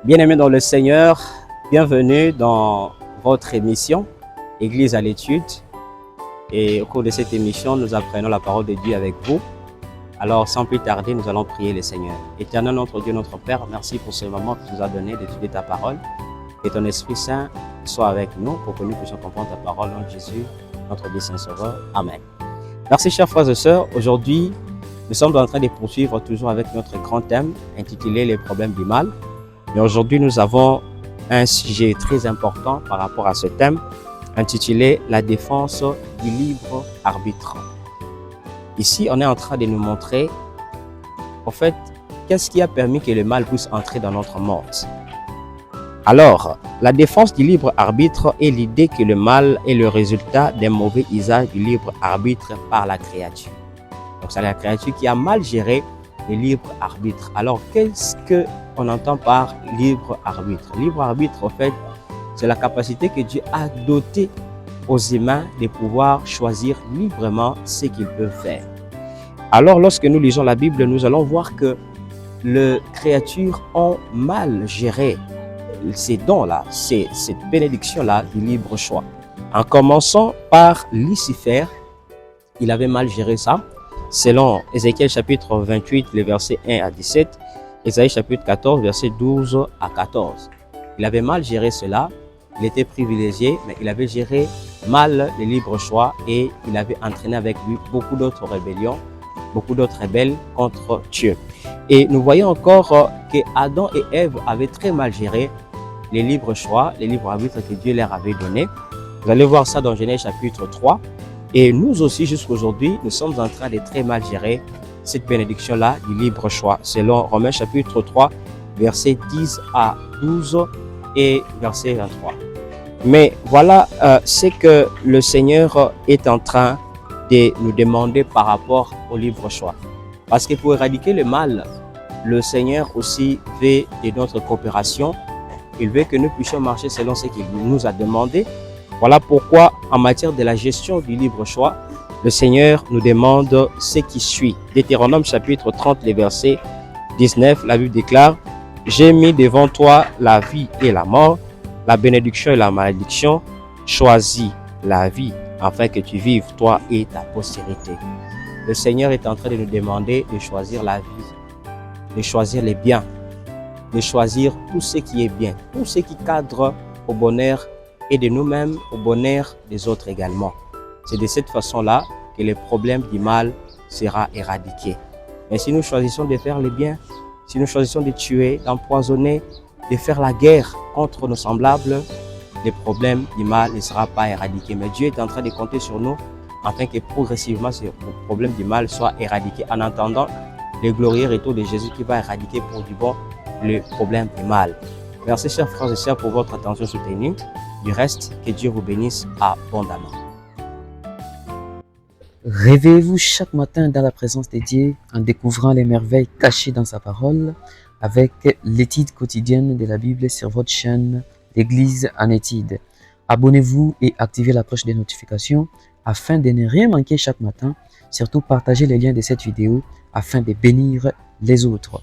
Bien-aimés dans le Seigneur, bienvenue dans votre émission Église à l'étude. Et au cours de cette émission, nous apprenons la parole de Dieu avec vous. Alors, sans plus tarder, nous allons prier le Seigneur. Éternel notre Dieu, notre Père, merci pour ce moment que tu nous as donné d'étudier ta parole. Que ton Esprit Saint soit avec nous pour que nous puissions comprendre ta parole en Jésus, notre Dieu Saint-Sauveur. Amen. Merci, chers frères et sœurs. Aujourd'hui, nous sommes en train de poursuivre toujours avec notre grand thème intitulé Les problèmes du mal. Mais aujourd'hui, nous avons un sujet très important par rapport à ce thème intitulé La défense du libre arbitre. Ici, on est en train de nous montrer, en fait, qu'est-ce qui a permis que le mal puisse entrer dans notre monde. Alors, la défense du libre arbitre est l'idée que le mal est le résultat d'un mauvais usage du libre arbitre par la créature. Donc, c'est la créature qui a mal géré le libre arbitre. Alors, qu'est-ce qu'on entend par libre arbitre? Libre arbitre, en fait, c'est la capacité que Dieu a dotée aux humains de pouvoir choisir librement ce qu'ils peuvent faire. Alors, lorsque nous lisons la Bible, nous allons voir que les créatures ont mal géré ces dons-là, cette bénédiction-là du libre choix. En commençant par Lucifer, il avait mal géré ça. Selon Ézéchiel chapitre 28, les versets 1 à 17, Ésaïe chapitre 14, versets 12 à 14. Il avait mal géré cela, il était privilégié, mais il avait géré mal le libre choix et il avait entraîné avec lui beaucoup d'autres rébellions, beaucoup d'autres rebelles contre Dieu. Et nous voyons encore que Adam et Ève avaient très mal géré les libres choix, les libres arbitres que Dieu leur avait donnés. Vous allez voir ça dans Genèse chapitre 3. Et nous aussi, jusqu'aujourd'hui, nous sommes en train de très mal gérer cette bénédiction-là du libre choix, selon Romains chapitre 3, versets 10 à 12 et verset 23. Mais voilà ce que le Seigneur est en train de nous demander par rapport au libre choix. Parce que pour éradiquer le mal, le Seigneur aussi veut de notre coopération. Il veut que nous puissions marcher selon ce qu'il nous a demandé. Voilà pourquoi, en matière de la gestion du libre choix, le Seigneur nous demande ce qui suit. Deutéronome chapitre 30, les versets 19, la Bible déclare « J'ai mis devant toi la vie et la mort, la bénédiction et la malédiction. Choisis la vie afin que tu vives, toi et ta postérité. » Le Seigneur est en train de nous demander de choisir la vie, de choisir les biens, de choisir tout ce qui est bien, tout ce qui cadre au bonheur et de nous-mêmes au bonheur des autres également. C'est de cette façon-là que le problème du mal sera éradiqué. Mais si nous choisissons de faire le bien, si nous choisissons de tuer, d'empoisonner, de faire la guerre contre nos semblables, le problème du mal ne sera pas éradiqué. Mais Dieu est en train de compter sur nous afin que progressivement ce problème du mal soit éradiqué en attendant le glorieux retour de Jésus qui va éradiquer pour du bon le problème du mal. Merci chers frères et sœurs pour votre attention soutenue. Du reste, que Dieu vous bénisse abondamment. Réveillez-vous chaque matin dans la présence de Dieu en découvrant les merveilles cachées dans sa parole avec l'étude quotidienne de la Bible sur votre chaîne l'Église en étude. Abonnez-vous et activez la cloche des notifications afin de ne rien manquer chaque matin. Surtout partagez les liens de cette vidéo afin de bénir les autres.